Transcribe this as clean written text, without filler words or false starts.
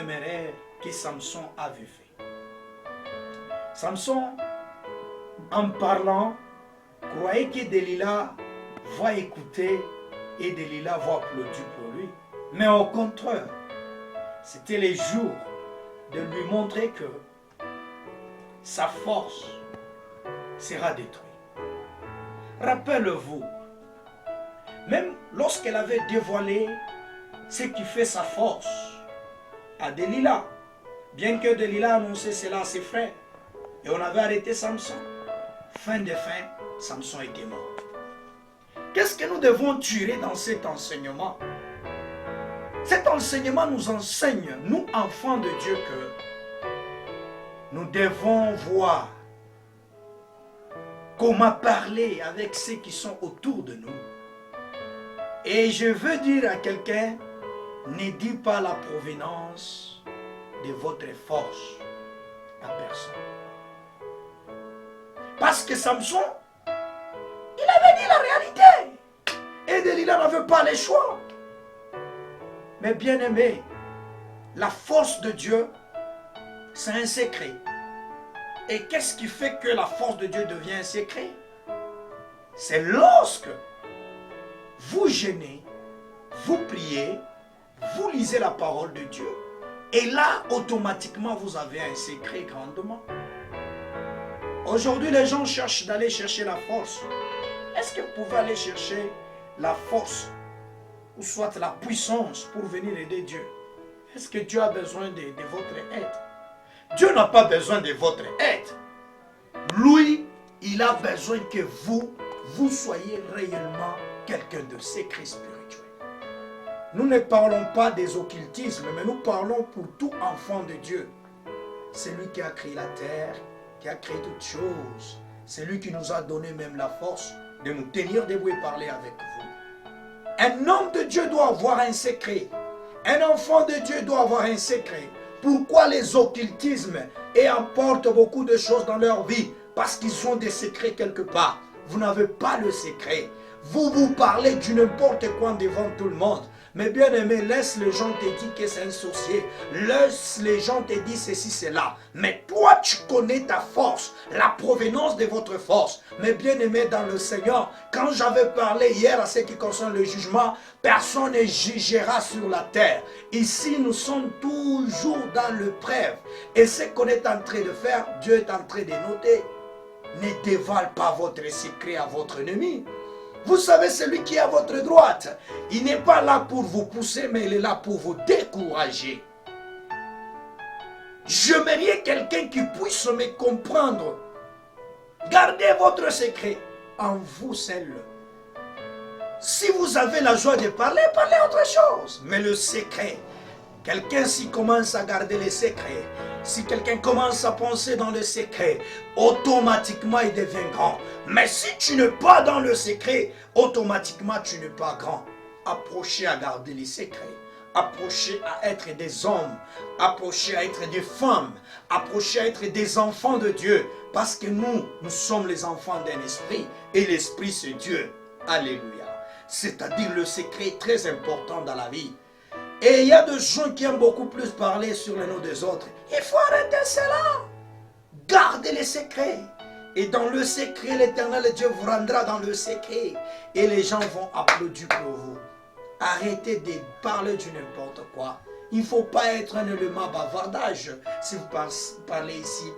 éphémère que Samson avait fait. Samson, en parlant, croyait que Delilah va écouter et Delilah va applaudir pour lui. Mais au contraire, c'était les jours de lui montrer que sa force sera détruite. Rappelez-vous, même lorsqu'elle avait dévoilé ce qui fait sa force à Delilah, bien que Delilah annonçait cela à ses frères, et on avait arrêté Samson, fin de fin, Samson était mort. Qu'est-ce que nous devons tirer dans cet enseignement? Cet enseignement nous enseigne, nous enfants de Dieu, que nous devons voir comment parler avec ceux qui sont autour de nous. Et je veux dire à quelqu'un, ne dis pas la provenance de votre force à personne. Parce que Samson, il avait dit la réalité. Et Delilah n'avait pas le choix. Mais bien aimé, la force de Dieu, c'est un secret. Et qu'est-ce qui fait que la force de Dieu devient un secret? C'est lorsque vous jeûnez, vous priez, vous lisez la parole de Dieu. Et là, automatiquement, vous avez un secret grandement. Aujourd'hui, les gens cherchent d'aller chercher la force. Est-ce que vous pouvez aller chercher la force ou soit la puissance pour venir aider Dieu? Est-ce que Dieu a besoin de votre aide? Dieu n'a pas besoin de votre aide. Lui, il a besoin que vous soyez réellement quelqu'un de secret spirituel. Nous ne parlons pas des occultismes, mais nous parlons pour tout enfant de Dieu. C'est lui qui a créé la terre, qui a créé toutes choses. C'est lui qui nous a donné même la force de nous tenir debout et parler avec vous. Un homme de Dieu doit avoir un secret. Un enfant de Dieu doit avoir un secret. Pourquoi les occultismes apportent beaucoup de choses dans leur vie? Parce qu'ils ont des secrets quelque part. Vous n'avez pas le secret. Vous parlez du n'importe quoi devant tout le monde. Mais bien aimé, laisse les gens te dire que c'est un sorcier. Laisse les gens te dire ceci, cela. Mais toi, tu connais ta force, la provenance de votre force. Mais bien aimé dans le Seigneur, quand j'avais parlé hier à ce qui concerne le jugement, personne ne jugera sur la terre. Ici, nous sommes toujours dans le preuve. Et ce qu'on est en train de faire, Dieu est en train de noter. Ne dévoile pas votre secret à votre ennemi. Vous savez, celui qui est à votre droite, il n'est pas là pour vous pousser, mais il est là pour vous décourager. J'aimerais quelqu'un qui puisse me comprendre. Gardez votre secret en vous seul. Si vous avez la joie de parler, parlez autre chose. Mais le secret, quelqu'un s'y commence à garder les secrets, si quelqu'un commence à penser dans le secret, automatiquement il devient grand. Mais si tu n'es pas dans le secret, automatiquement tu n'es pas grand. Approchez à garder les secrets. Approchez à être des hommes. Approchez à être des femmes. Approchez à être des enfants de Dieu. Parce que nous sommes les enfants d'un esprit. Et l'esprit c'est Dieu. Alléluia. C'est-à-dire le secret est très important dans la vie. Et il y a des gens qui aiment beaucoup plus parler sur le nom des autres. Il faut arrêter cela. Gardez les secrets. Et dans le secret, l'Éternel Dieu vous rendra dans le secret. Et les gens vont applaudir pour vous. Arrêtez de parler du n'importe quoi. Il ne faut pas être un élément bavardage. Si vous parlez ici,